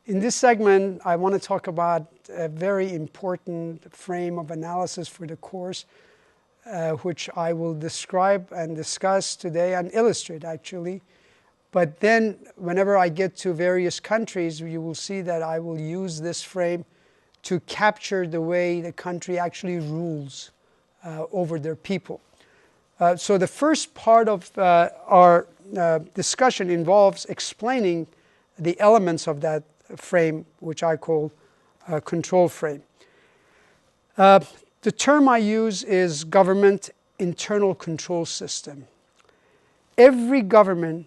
In this segment, I want to talk about a very important frame of analysis for the course, which I will describe and discuss today and illustrate actually. But then whenever I get to various countries, you will see that I will use this frame to capture the way the country actually rules over their people. So the first part of our discussion involves explaining the elements of that frame, which I call control frame. The term I use is government internal control system. Every government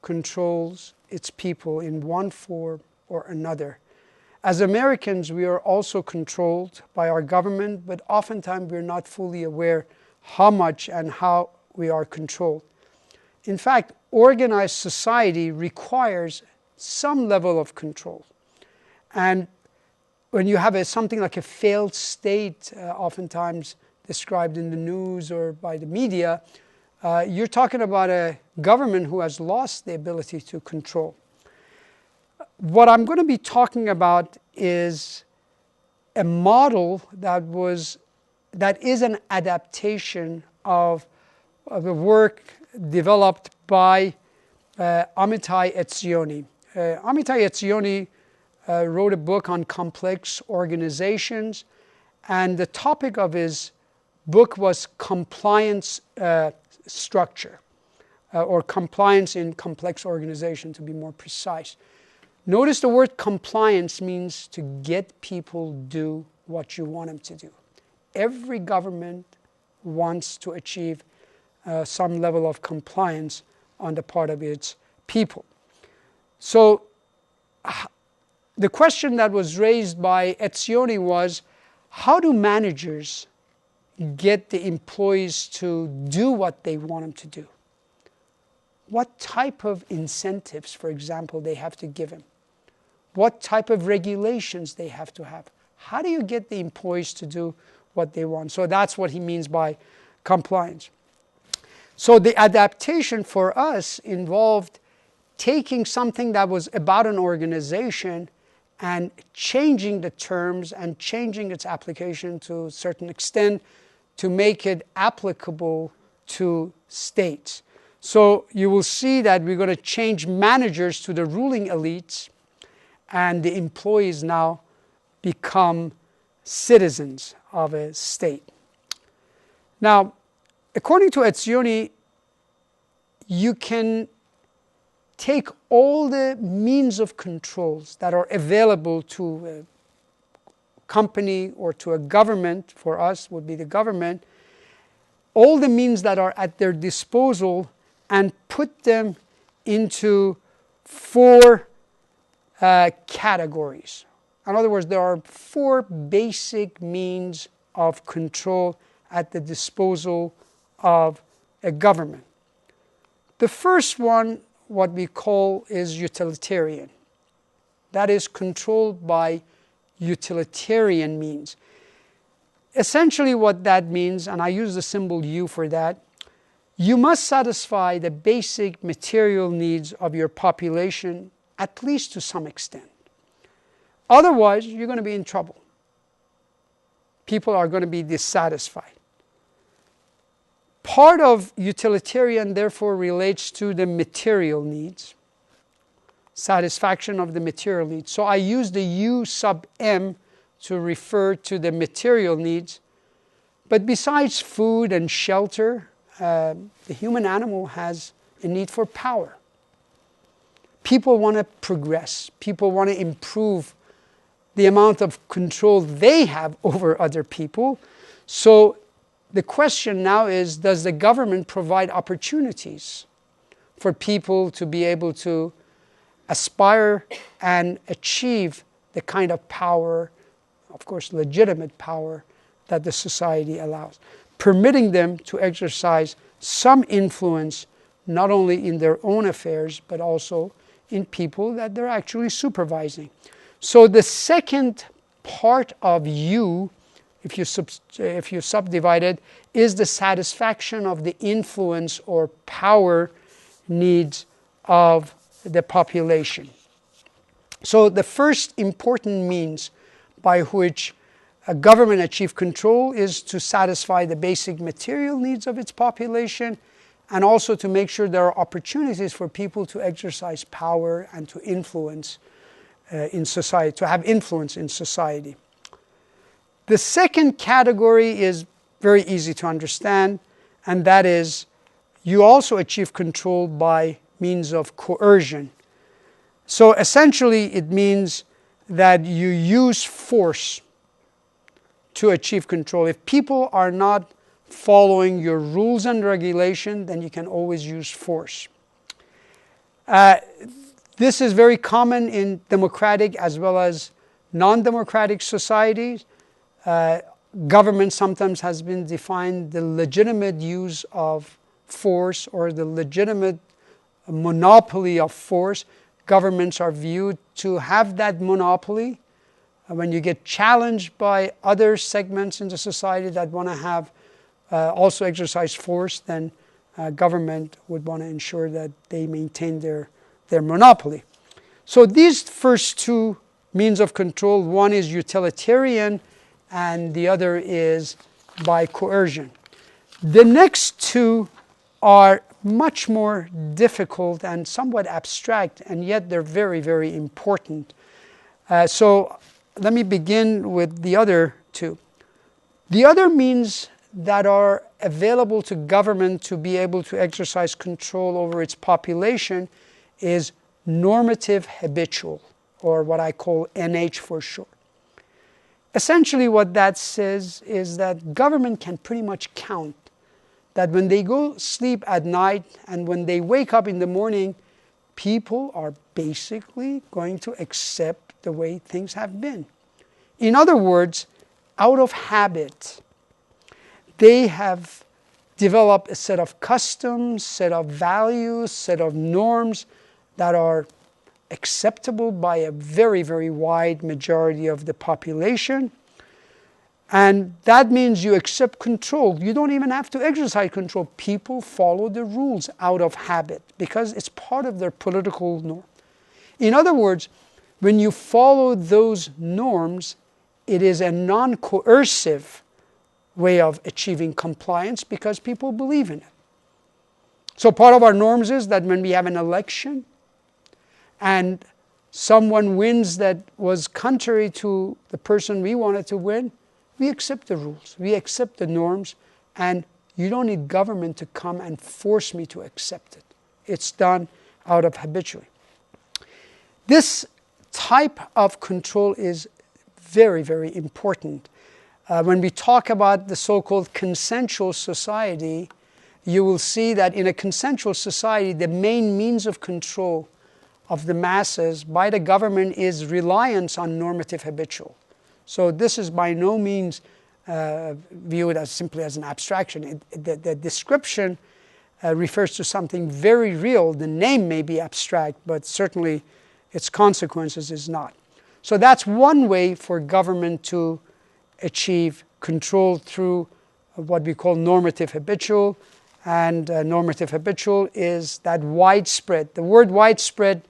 controls its people in one form or another. As Americans, we are also controlled by our government, but oftentimes we're not fully aware how much and how we are controlled. In fact, organized society requires some level of control. And when you have something like a failed state, oftentimes described in the news or by the media, you're talking about a government who has lost the ability to control. What I'm going to be talking about is a model that is an adaptation of the work developed by Amitai Etzioni. Amitai Etzioni wrote a book on complex organizations, and the topic of his book was compliance structure, or compliance in complex organization, to be more precise. Notice the word compliance means to get people do what you want them to do. Every government wants to achieve some level of compliance on the part of its people. So the question that was raised by Etzioni was, how do managers get the employees to do what they want them to do? What type of incentives, for example, they have to give them? What type of regulations they have to have? How do you get the employees to do what they want? So that's what he means by compliance. So the adaptation for us involved taking something that was about an organization and changing the terms and changing its application to a certain extent to make it applicable to states. So you will see that we're going to change managers to the ruling elites, and the employees now become citizens of a state. Now, according to Etzioni, you can take all the means of controls that are available to a company or to a government, for us would be the government, all the means that are at their disposal, and put them into four categories. In other words, there are four basic means of control at the disposal of a government. The first one, what we call, is utilitarian. That is controlled by utilitarian means. Essentially what that means, and I use the symbol U for that, you must satisfy the basic material needs of your population, at least to some extent. Otherwise, you're going to be in trouble. People are going to be dissatisfied. Part of utilitarian, therefore, relates to the material needs, satisfaction of the material needs. So I use the U sub M to refer to the material needs. But besides food and shelter, the human animal has a need for power. People want to progress. People want to improve the amount of control they have over other people. So the question now is, does the government provide opportunities for people to be able to aspire and achieve the kind of power, of course legitimate power, that the society allows, permitting them to exercise some influence not only in their own affairs but also in people that they're actually supervising. So the second part of U, if you subdivide it, is the satisfaction of the influence or power needs of the population. So the first important means by which a government achieves control is to satisfy the basic material needs of its population, and also to make sure there are opportunities for people to exercise power and to influence in society, to have influence in society. The second category is very easy to understand, and that is you also achieve control by means of coercion. So essentially it means that you use force to achieve control. If people are not following your rules and regulation, then you can always use force. This is very common in democratic as well as non-democratic societies. Government sometimes has been defined the legitimate use of force or the legitimate monopoly of force. Governments are viewed to have that monopoly. When you get challenged by other segments in the society that want to have also exercise force, then government would want to ensure that they maintain their monopoly. So these first two means of control, one is utilitarian and the other is by coercion. The next two are much more difficult and somewhat abstract, and yet they're very, very important. So let me begin with the other two. The other means that are available to government to be able to exercise control over its population is normative habitual, or what I call NH for short. Essentially what that says is that government can pretty much count that when they go sleep at night and when they wake up in the morning, people are basically going to accept the way things have been. In other words, out of habit, they have developed a set of customs, set of values, set of norms that are acceptable by a very, very wide majority of the population. And that means you accept control. You don't even have to exercise control. People follow the rules out of habit because it's part of their political norm. In other words, when you follow those norms, it is a non-coercive way of achieving compliance because people believe in it. So part of our norms is that when we have an election and someone wins that was contrary to the person we wanted to win, we accept the rules, we accept the norms, and you don't need government to come and force me to accept it. It's done out of habitually. This type of control is very, very important. When we talk about the so-called consensual society, you will see that in a consensual society, the main means of control of the masses by the government is reliance on normative habitual. So this is by no means viewed as simply as an abstraction. The description refers to something very real. The name may be abstract, but certainly its consequences is not. So that's one way for government to achieve control through what we call normative habitual. And normative habitual is that widespread. The word widespread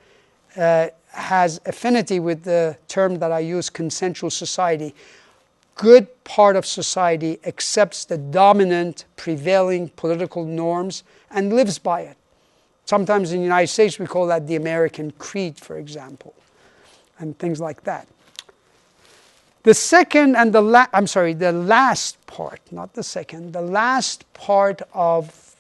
has affinity with the term that I use, consensual society. Good part of society accepts the dominant, prevailing political norms and lives by it. Sometimes in the United States we call that the American creed, for example, and things like that. The second and the last part, not the second, the last part of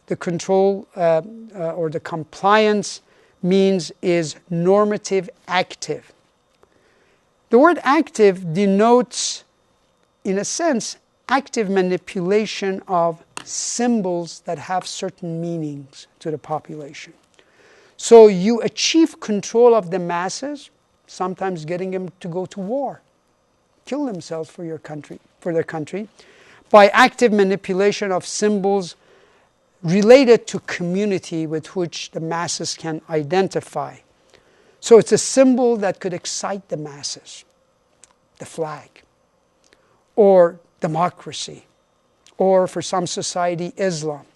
the control or the compliance means is normative active. The word active denotes, in a sense, active manipulation of symbols that have certain meanings to the population. So you achieve control of the masses, sometimes getting them to go to war, kill themselves for their country, by active manipulation of symbols related to community with which the masses can identify. So it's a symbol that could excite the masses, the flag, or democracy, or for some society, Islam.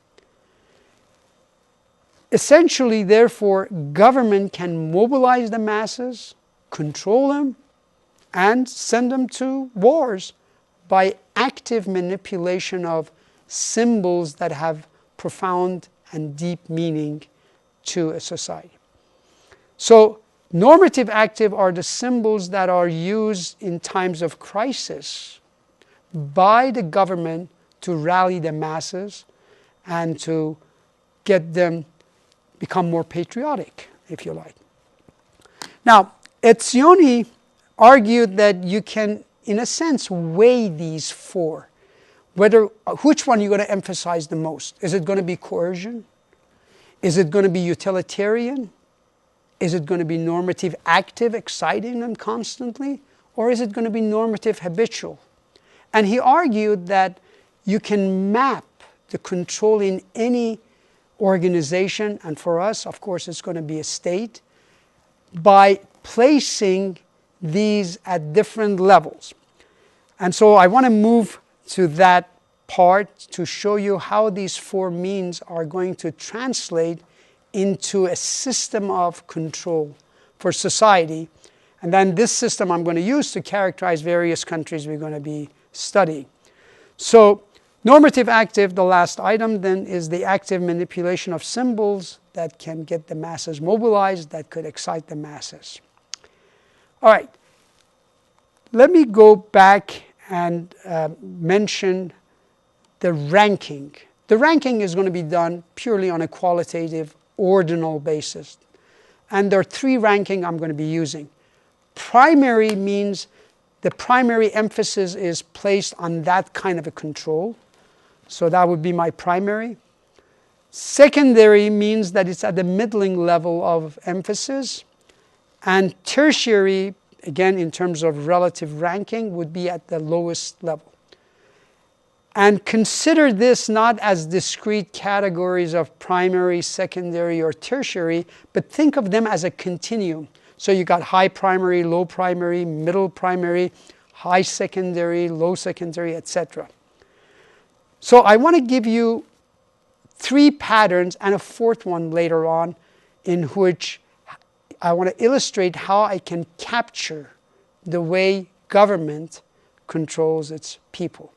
Essentially, therefore, government can mobilize the masses control them, and send them to wars by active manipulation of symbols that have profound and deep meaning to a society. So normative active are the symbols that are used in times of crisis by the government to rally the masses and to get them become more patriotic, if you like. Now, Etzioni argued that you can, in a sense, weigh these four. Which one you're going to emphasize the most? Is it going to be coercion? Is it going to be utilitarian? Is it going to be normative active, exciting them constantly? Or is it going to be normative habitual? And he argued that you can map the control in any organization, and for us, of course, it's going to be a state, by placing these at different levels. And so I want to move to that part to show you how these four means are going to translate into a system of control for society. And then this system I'm going to use to characterize various countries we're going to be studying. So normative active, the last item then, is the active manipulation of symbols that can get the masses mobilized, that could excite the masses. All right, let me go back and mention the ranking. The ranking is going to be done purely on a qualitative, ordinal basis. And there are three ranking I'm going to be using. Primary means the primary emphasis is placed on that kind of a control. So that would be my primary. Secondary means that it's at the middling level of emphasis. And tertiary, again in terms of relative ranking, would be at the lowest level. And consider this not as discrete categories of primary, secondary, or tertiary, but think of them as a continuum. So you got high primary, low primary, middle primary, high secondary, low secondary, etc. So I want to give you three patterns and a fourth one later on in which I want to illustrate how I can capture the way government controls its people.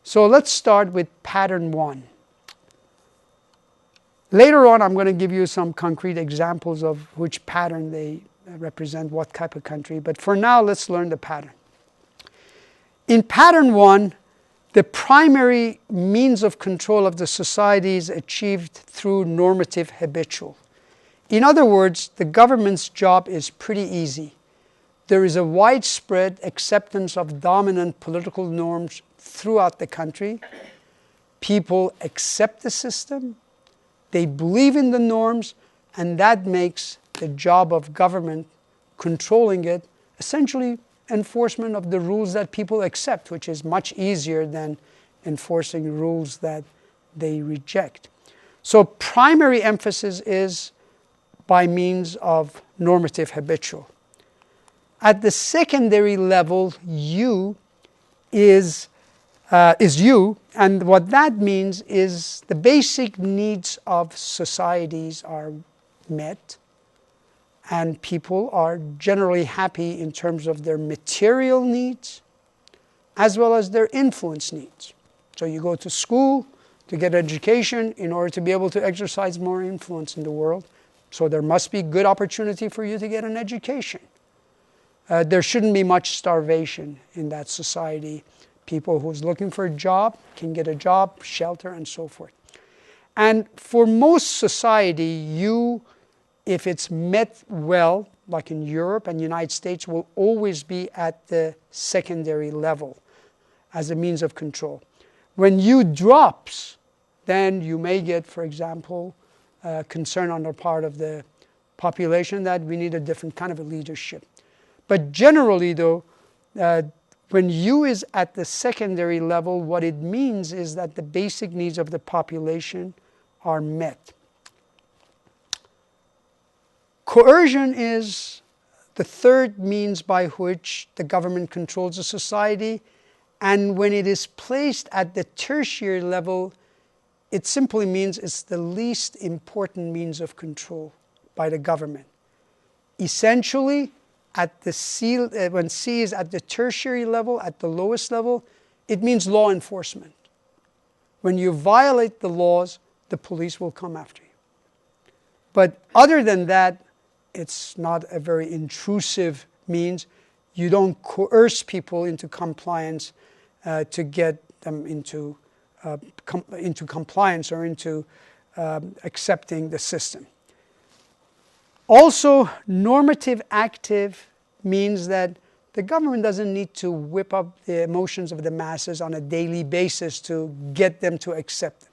So let's start with pattern one. Later on, I'm going to give you some concrete examples of which pattern they represent, what type of country. But for now, let's learn the pattern. In pattern one, the primary means of control of the society is achieved through normative habitual. In other words, the government's job is pretty easy. There is a widespread acceptance of dominant political norms throughout the country. People accept the system, they believe in the norms, and that makes the job of government, controlling it, essentially enforcement of the rules that people accept, which is much easier than enforcing rules that they reject. So primary emphasis is by means of normative habitual. At the secondary level, you is you, and what that means is the basic needs of societies are met, and people are generally happy in terms of their material needs as well as their influence needs. So you go to school to get education in order to be able to exercise more influence in the world. So there must be good opportunity for you to get an education. There shouldn't be much starvation in that society. People who's looking for a job can get a job, shelter, and so forth. And for most society, you, if it's met well, like in Europe and United States, will always be at the secondary level as a means of control. When you drops, then you may get, for example, concern on the part of the population that we need a different kind of a leadership. But generally, though, when you is at the secondary level, what it means is that the basic needs of the population are met. Coercion is the third means by which the government controls a society, and when it is placed at the tertiary level, it simply means it's the least important means of control by the government. Essentially, at the C, when C is at the tertiary level, at the lowest level, it means law enforcement. When you violate the laws, the police will come after you. But other than that, it's not a very intrusive means. You don't coerce people into compliance to get them into compliance or into accepting the system. Also, normative active means that the government doesn't need to whip up the emotions of the masses on a daily basis to get them to accept them.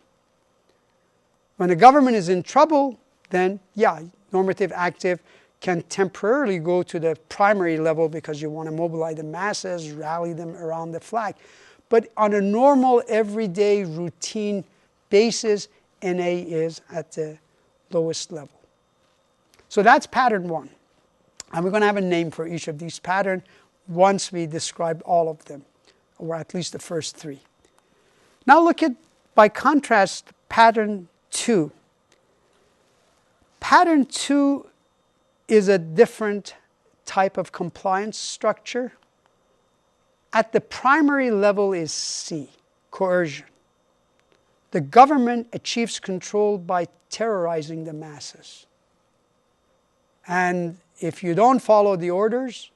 When the government is in trouble, then yeah, normative active can temporarily go to the primary level because you want to mobilize the masses, rally them around the flag. But on a normal, everyday, routine basis, NA is at the lowest level. So that's pattern 1. And we're going to have a name for each of these patterns once we describe all of them, or at least the first 3. Now look at, by contrast, pattern 2. Pattern 2 is a different type of compliance structure. At the primary level is C, coercion. The government achieves control by terrorizing the masses. And if you don't follow the orders,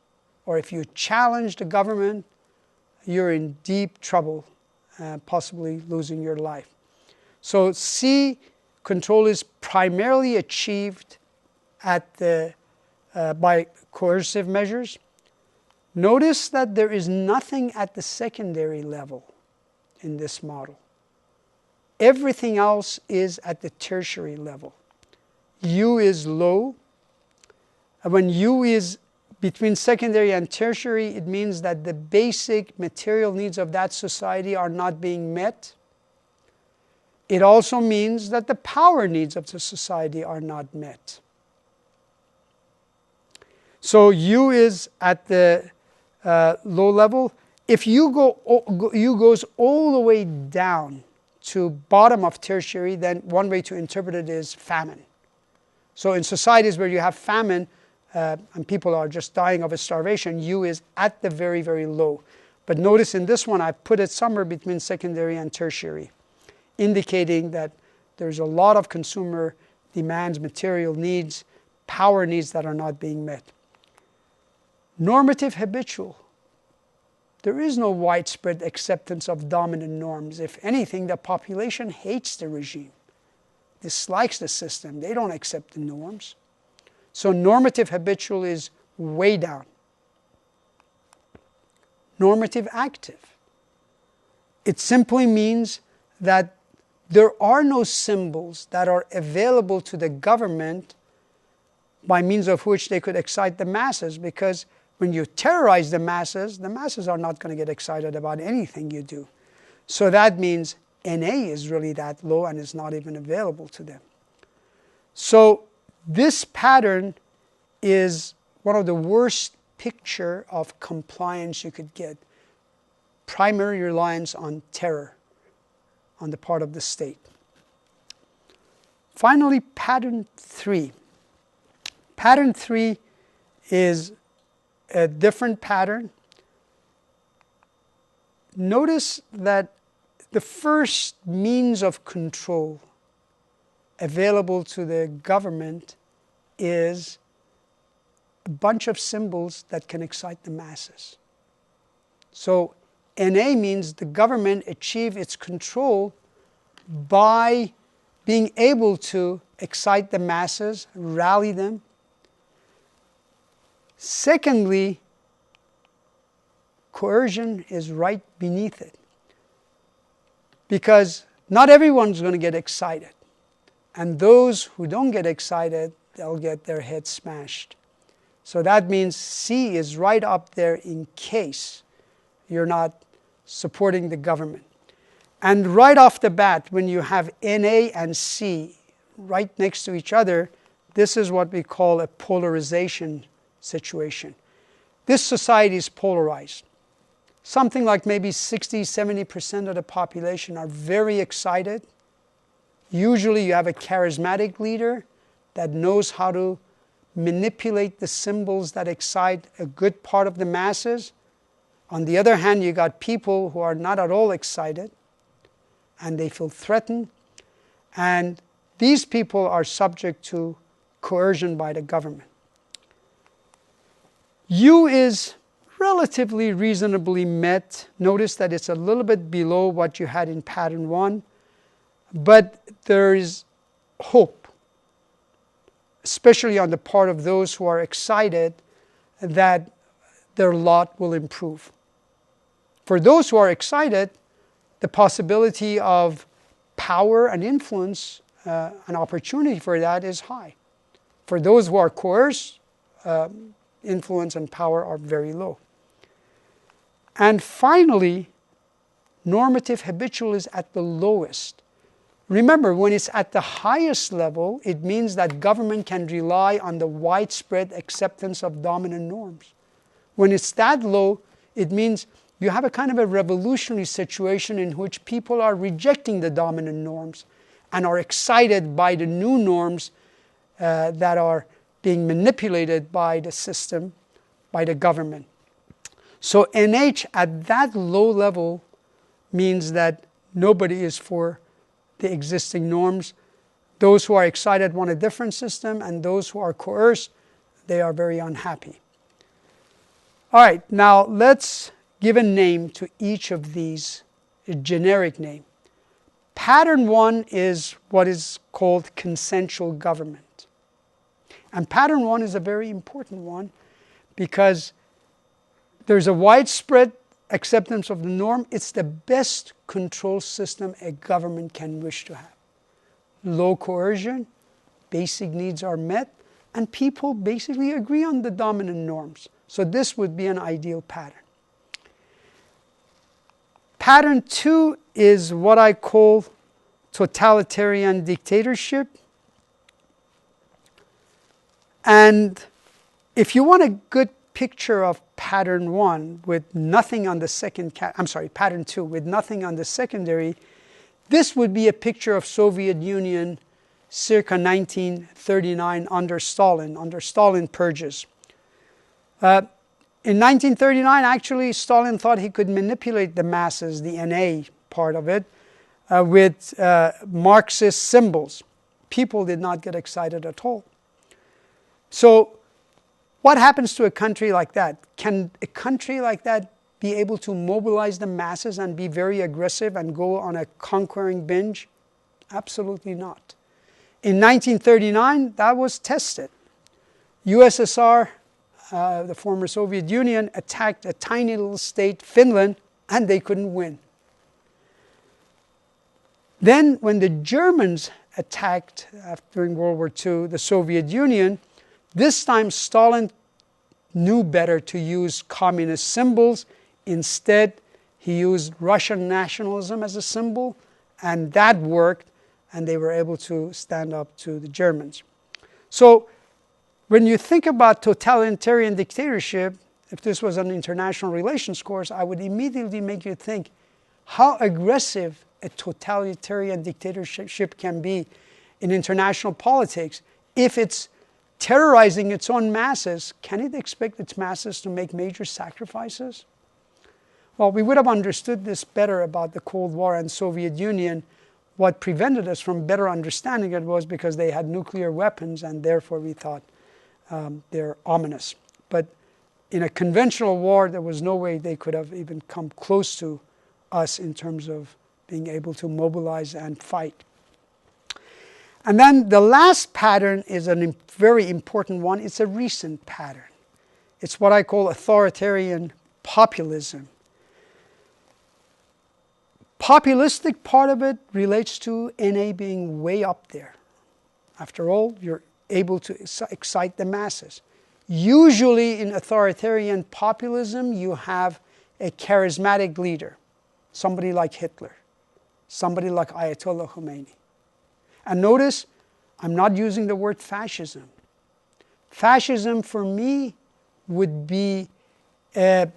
or if you challenge the government, you're in deep trouble, possibly losing your life. So C, control is primarily achieved at the, by coercive measures. Notice that there is nothing at the secondary level in this model. Everything else is at the tertiary level. U is low. And when U is between secondary and tertiary, it means that the basic material needs of that society are not being met. It also means that the power needs of the society are not met. So U is at the low level. If U goes all the way down to bottom of tertiary, then one way to interpret it is famine. So in societies where you have famine, and people are just dying of starvation, U is at the very, very low. But notice in this one, I put it somewhere between secondary and tertiary, indicating that there's a lot of consumer demands, material needs, power needs that are not being met. Normative habitual. There is no widespread acceptance of dominant norms. If anything, the population hates the regime, dislikes the system. They don't accept the norms. So normative habitual is way down. Normative active. It simply means that there are no symbols that are available to the government by means of which they could excite the masses, because when you terrorize the masses are not going to get excited about anything you do. So that means NA is really that low and is not even available to them. So this pattern is one of the worst picture of compliance you could get. Primary reliance on terror on the part of the state. Finally, pattern 3. Pattern 3 is a different pattern. Notice that the first means of control available to the government is a bunch of symbols that can excite the masses. So NA means the government achieve its control by being able to excite the masses, rally them. Secondly, coercion is right beneath it, because not everyone's going to get excited. And those who don't get excited, they'll get their heads smashed. So that means C is right up there in case you're not supporting the government. And right off the bat, when you have NA and C right next to each other, this is what we call a polarization situation. This society is polarized. Something like maybe 60-70% of the population are very excited. Usually you have a charismatic leader that knows how to manipulate the symbols that excite a good part of the masses. On the other hand, you got people who are not at all excited and they feel threatened. And these people are subject to coercion by the government. U is relatively reasonably met. Notice that it's a little bit below what you had in pattern 1, but there is hope, especially on the part of those who are excited that their lot will improve. For those who are excited, the possibility of power and influence, an opportunity for that is high. For those who are coerced, influence and power are very low. And finally, normative habitual is at the lowest. Remember, when it's at the highest level, it means that government can rely on the widespread acceptance of dominant norms. When it's that low, it means you have a kind of a revolutionary situation in which people are rejecting the dominant norms and are excited by the new norms that are being manipulated by the system, by the government. So NH at that low level means that nobody is for the existing norms. Those who are excited want a different system, and those who are coerced, they are very unhappy. All right, now let's give a name to each of these, a generic name. Pattern 1 is what is called consensual government. And pattern 1 is a very important one because there's a widespread acceptance of the norm. It's the best control system a government can wish to have. Low coercion, basic needs are met, and people basically agree on the dominant norms. So this would be an ideal pattern. Pattern 2 is what I call totalitarian dictatorship. And if you want a good picture of pattern 1 with nothing on the pattern 2 with nothing on the secondary, this would be a picture of Soviet Union circa 1939 under Stalin purges. In 1939, actually, Stalin thought he could manipulate the masses, the NA part of it, with Marxist symbols. People did not get excited at all. So what happens to a country like that? Can a country like that be able to mobilize the masses and be very aggressive and go on a conquering binge? Absolutely not. In 1939, that was tested. USSR, the former Soviet Union, attacked a tiny little state, Finland, and they couldn't win. Then when the Germans attacked, during World War II, the Soviet Union, this time Stalin knew better to use communist symbols. Instead, he used Russian nationalism as a symbol, and that worked, and they were able to stand up to the Germans. So when you think about totalitarian dictatorship, if this was an international relations course, I would immediately make you think how aggressive a totalitarian dictatorship can be in international politics. If it's terrorizing its own masses, can it expect its masses to make major sacrifices? Well, we would have understood this better about the Cold War and Soviet Union. What prevented us from better understanding it was because they had nuclear weapons, and therefore we thought they're ominous. But in a conventional war, there was no way they could have even come close to us in terms of being able to mobilize and fight. And then the last pattern is a very important one. It's a recent pattern. It's what I call authoritarian populism. Populistic part of it relates to NA being way up there. After all, you're able to excite the masses. Usually in authoritarian populism, you have a charismatic leader, somebody like Hitler, somebody like Ayatollah Khomeini. And notice, I'm not using the word fascism. Fascism for me would be a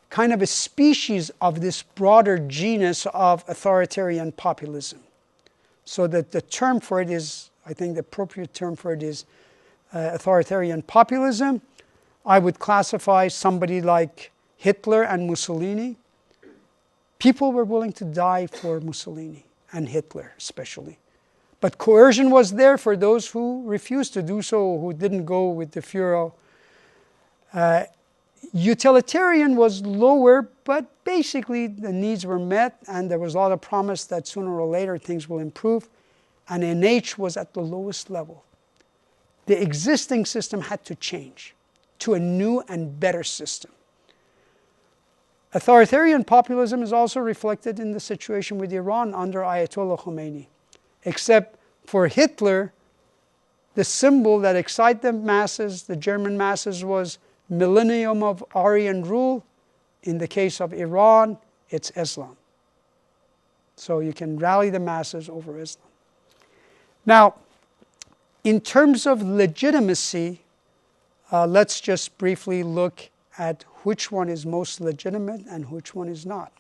kind of a species of this broader genus of authoritarian populism. So that the term for it is, I think the appropriate term for it is authoritarian populism, I would classify somebody like Hitler and Mussolini. People were willing to die for Mussolini and Hitler especially. But coercion was there for those who refused to do so, who didn't go with the Führer. Utilitarian was lower, but basically the needs were met, and there was a lot of promise that sooner or later things will improve. And NH was at the lowest level. The existing system had to change to a new and better system. Authoritarian populism is also reflected in the situation with Iran under Ayatollah Khomeini. Except for Hitler, the symbol that excited the masses, the German masses, was millennium of Aryan rule. In the case of Iran, it's Islam. So you can rally the masses over Islam. Now, in terms of legitimacy, let's just briefly look at which one is most legitimate and which one is not.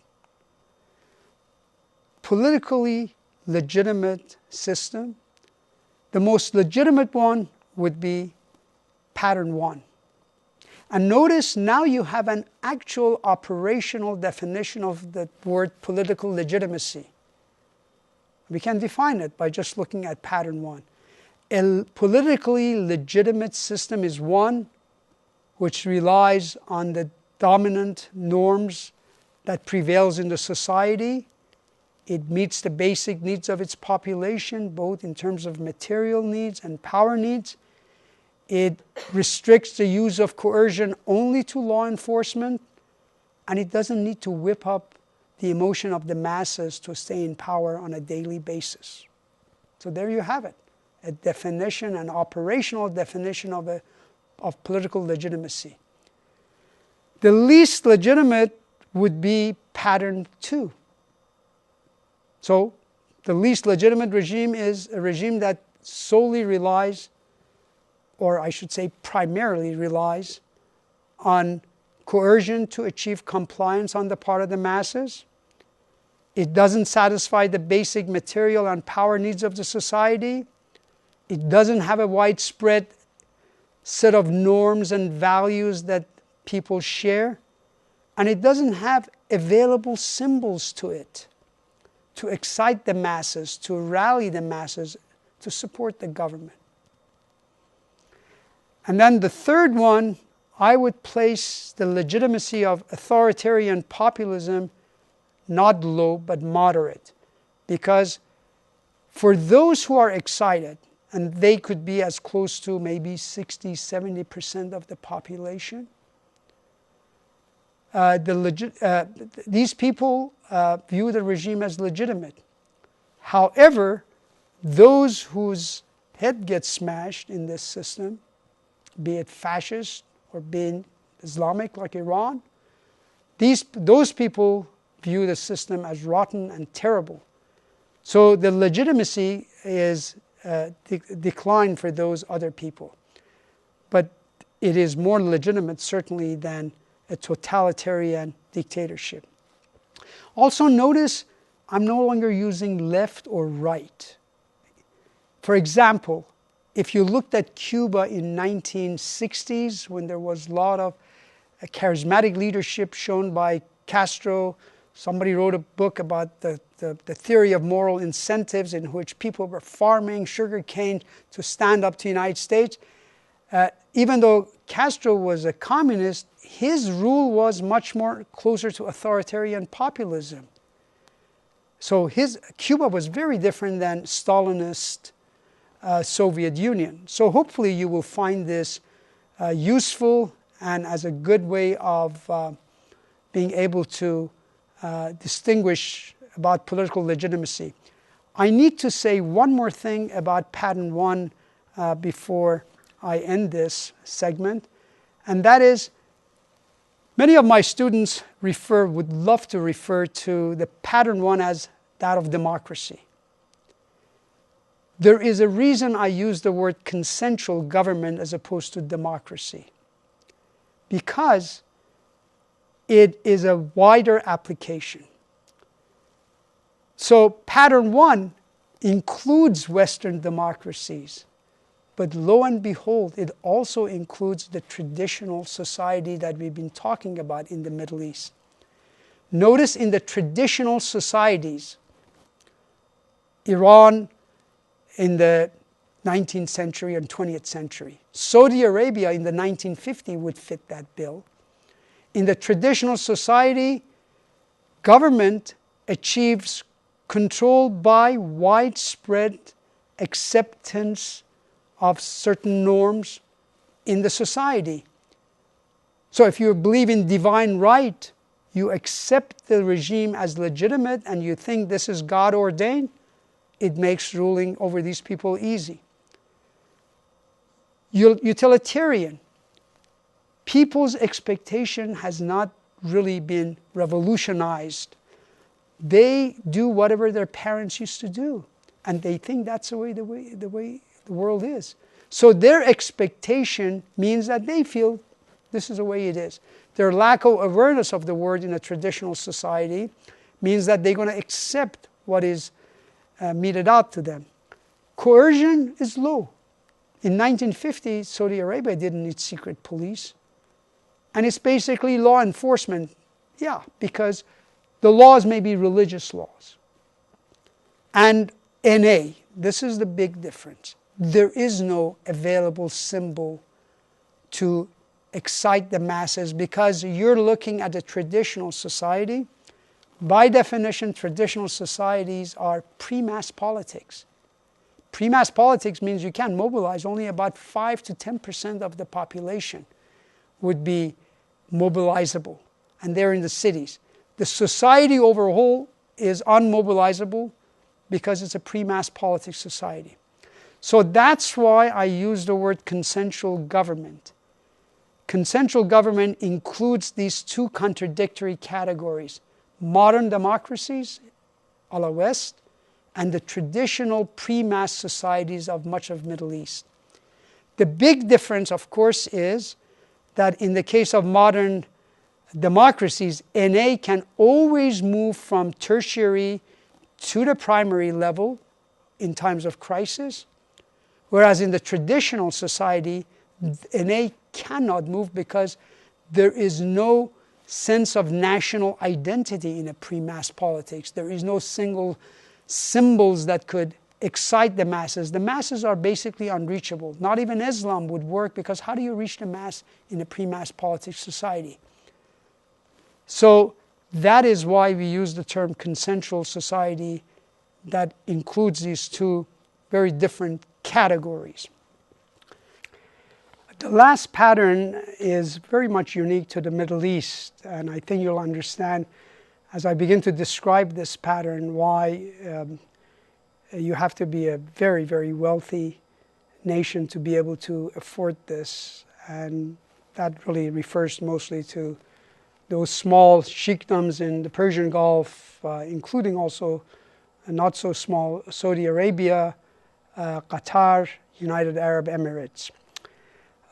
Politically legitimate system, the most legitimate one would be pattern 1. And notice now you have an actual operational definition of the word political legitimacy. We can define it by just looking at pattern 1. A politically legitimate system is one which relies on the dominant norms that prevails in the society. It meets the basic needs of its population, both in terms of material needs and power needs. It restricts the use of coercion only to law enforcement, and it doesn't need to whip up the emotion of the masses to stay in power on a daily basis. So there you have it, a definition, an operational definition of political legitimacy. The least legitimate would be pattern 2. So the least legitimate regime is a regime that solely relies, or I should say primarily relies, on coercion to achieve compliance on the part of the masses. It doesn't satisfy the basic material and power needs of the society. It doesn't have a widespread set of norms and values that people share. And it doesn't have available symbols to it to excite the masses, to rally the masses, to support the government. And then the third one, I would place the legitimacy of authoritarian populism not low, but moderate. Because for those who are excited, and they could be as close to maybe 60-70% of the population, these people view the regime as legitimate. However, those whose head gets smashed in this system, be it fascist or being Islamic like Iran, those people view the system as rotten and terrible. So the legitimacy is declined for those other people. But it is more legitimate certainly than a totalitarian dictatorship. Also notice I'm no longer using left or right. For example, if you looked at Cuba in 1960s, when there was a lot of charismatic leadership shown by Castro, somebody wrote a book about the theory of moral incentives in which people were farming sugarcane to stand up to the United States. Even though Castro was a communist, his rule was much more closer to authoritarian populism. So Cuba was very different than Stalinist Soviet Union. So hopefully you will find this useful and as a good way of being able to distinguish about political legitimacy. I need to say one more thing about pattern 1 before I end this segment, and that is many of my students would love to refer to the pattern 1 as that of democracy. There is a reason I use the word consensual government as opposed to democracy, because it is a wider application. So pattern 1 includes Western democracies, But lo and behold, it also includes the traditional society that we've been talking about in the Middle East. Notice in the traditional societies, Iran in the 19th century and 20th century, Saudi Arabia in the 1950s would fit that bill. In the traditional society, government achieves control by widespread acceptance of certain norms in the society. So if you believe in divine right, you accept the regime as legitimate and you think this is God ordained, it makes ruling over these people easy. Utilitarian. People's expectation has not really been revolutionized. They do whatever their parents used to do, and they think that's the way the world is. So their expectation means that they feel this is the way it is. Their lack of awareness of the word in a traditional society means that they're going to accept what is meted out to them. Coercion is low. In 1950, Saudi Arabia didn't need secret police. And it's basically law enforcement. Yeah, because the laws may be religious laws. And NA, this is the big difference. There is no available symbol to excite the masses because you're looking at a traditional society. By definition, traditional societies are pre-mass politics. Pre-mass politics means you can mobilize. Only about 5 to 10% of the population would be mobilizable, and they're in the cities. The society overall is unmobilizable because it's a pre-mass politics society. So that's why I use the word consensual government. Consensual government includes these two contradictory categories: modern democracies, a la West, and the traditional pre-mass societies of much of Middle East. The big difference, of course, is that in the case of modern democracies, NA can always move from tertiary to the primary level in times of crisis, whereas in the traditional society, NA cannot move because there is no sense of national identity in a pre-mass politics. There is no single symbols that could excite the masses. The masses are basically unreachable. Not even Islam would work because how do you reach the mass in a pre-mass politics society? So that is why we use the term consensual society that includes these two very different categories. The last pattern is very much unique to the Middle East, and I think you'll understand as I begin to describe this pattern why you have to be a very, very wealthy nation to be able to afford this. And that really refers mostly to those small sheikdoms in the Persian Gulf, including also not so small Saudi Arabia, Qatar, United Arab Emirates.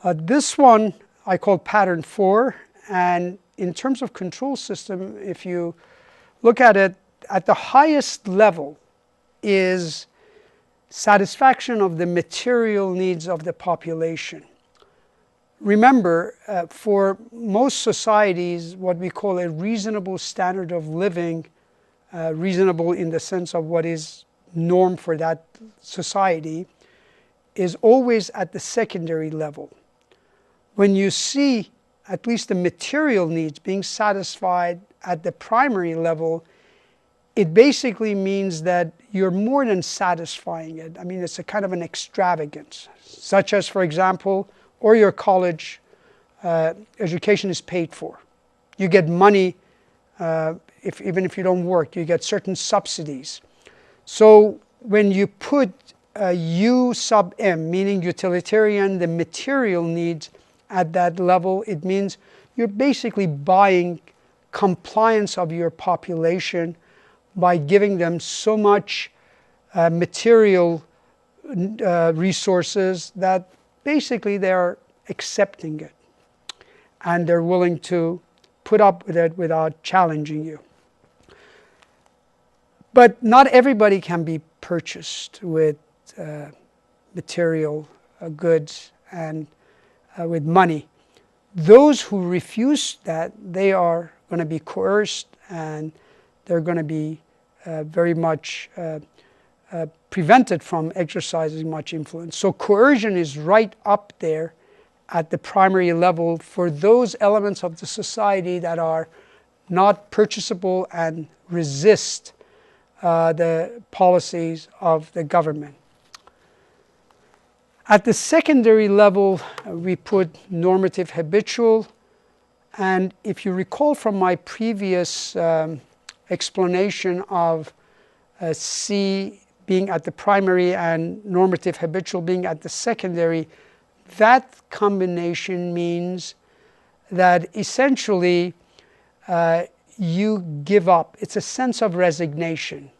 This one I call pattern 4, and in terms of control system, if you look at it, at the highest level is satisfaction of the material needs of the population. Remember, for most societies, what we call a reasonable standard of living, reasonable in the sense of what is norm for that society, is always at the secondary level. When you see at least the material needs being satisfied at the primary level, it basically means that you're more than satisfying it. I mean, it's a kind of an extravagance, such as, for example, or your college education is paid for. You get money, even if you don't work, you get certain subsidies. So when you put U sub M, meaning utilitarian, the material needs at that level, it means you're basically buying compliance of your population by giving them so much material resources that basically they're accepting it. And they're willing to put up with it without challenging you. But not everybody can be purchased with material goods and with money. Those who refuse that, they are going to be coerced, and they're going to be very much prevented from exercising much influence. So coercion is right up there at the primary level for those elements of the society that are not purchasable and resist the policies of the government. At the secondary level, we put normative habitual. And if you recall from my previous explanation of C being at the primary and normative habitual being at the secondary, that combination means that essentially you give up. It's a sense of resignation.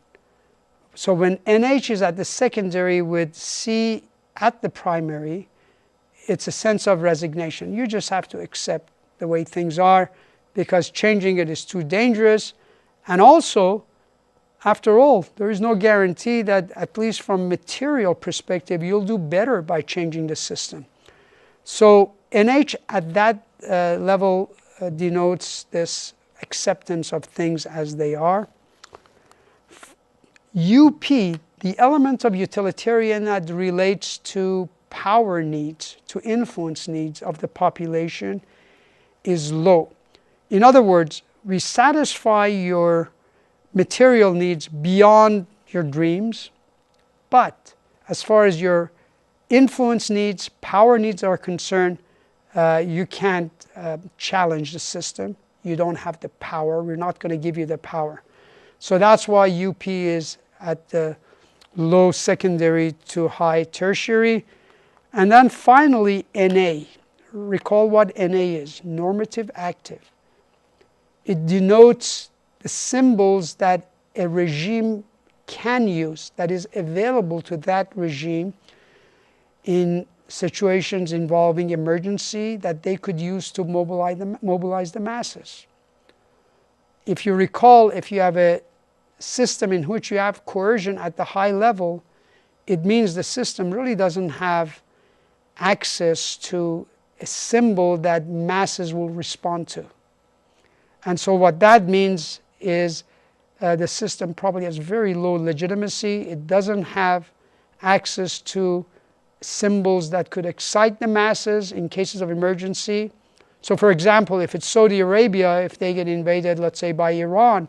So when NH is at the secondary with C at the primary, it's a sense of resignation. You just have to accept the way things are because changing it is too dangerous. And also, after all, there is no guarantee that, at least from material perspective, you'll do better by changing the system. So NH at that level denotes this acceptance of things as they are. UP, the element of utilitarian that relates to power needs, to influence needs of the population, is low. In other words, we satisfy your material needs beyond your dreams, but as far as your influence needs, power needs are concerned, you can't challenge the system. You don't have the power. We're not going to give you the power. So that's why UP is at the low secondary to high tertiary. And then finally, NA. Recall what NA is, normative active. It denotes the symbols that a regime can use, that is available to that regime in situations involving emergency, that they could use to mobilize the masses. If you recall, if you have a system in which you have coercion at the high level, it means the system really doesn't have access to a symbol that masses will respond to. And so what that means is the system probably has very low legitimacy. It doesn't have access to symbols that could excite the masses in cases of emergency. So for example, if it's Saudi Arabia, if they get invaded, let's say, by Iran,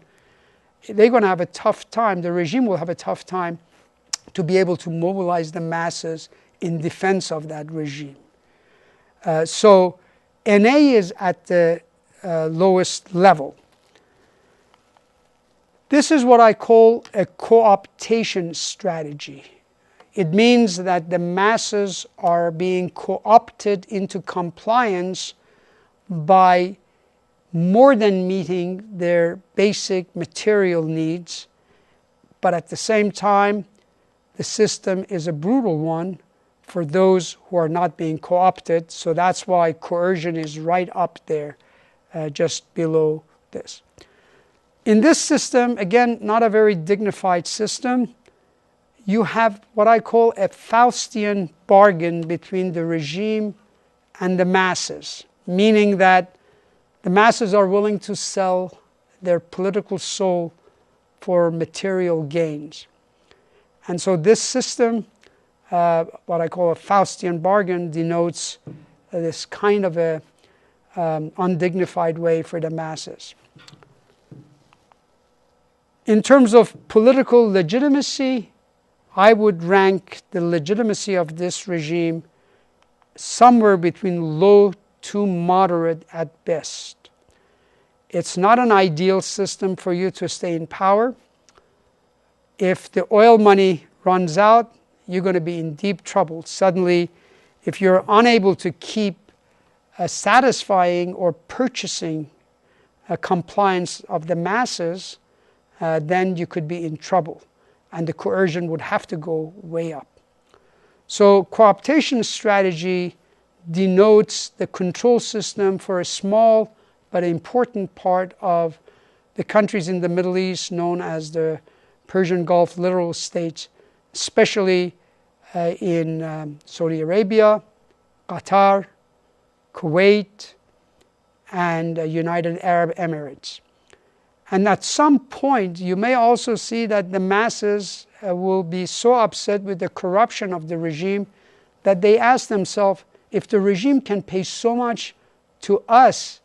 they're going to have a tough time, the regime will have a tough time to be able to mobilize the masses in defense of that regime. So NA is at the lowest level. This is what I call a co-optation strategy. It means that the masses are being co-opted into compliance by more than meeting their basic material needs, but at the same time, the system is a brutal one for those who are not being co-opted. So that's why coercion is right up there, just below this. In this system, again, not a very dignified system, you have what I call a Faustian bargain between the regime and the masses, meaning that the masses are willing to sell their political soul for material gains. And so this system, what I call a Faustian bargain, denotes this kind of a undignified way for the masses. In terms of political legitimacy, I would rank the legitimacy of this regime somewhere between low to moderate at best. It's not an ideal system for you to stay in power. If the oil money runs out, you're going to be in deep trouble. Suddenly, if you're unable to keep satisfying or purchasing compliance of the masses, then you could be in trouble, and the coercion would have to go way up. So co-optation strategy denotes the control system for a small but important part of the countries in the Middle East known as the Persian Gulf littoral states, especially in Saudi Arabia, Qatar, Kuwait, and United Arab Emirates. And at some point, you may also see that the masses will be so upset with the corruption of the regime that they ask themselves, if the regime can pay so much to us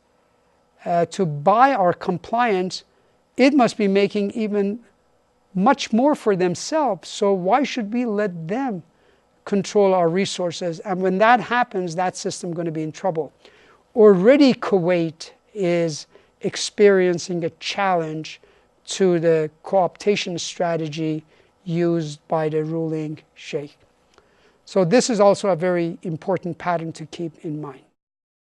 to buy our compliance, it must be making even much more for themselves. So why should we let them control our resources? And when that happens, that system is going to be in trouble. Already Kuwait is experiencing a challenge to the co-optation strategy used by the ruling sheikh. So this is also a very important pattern to keep in mind.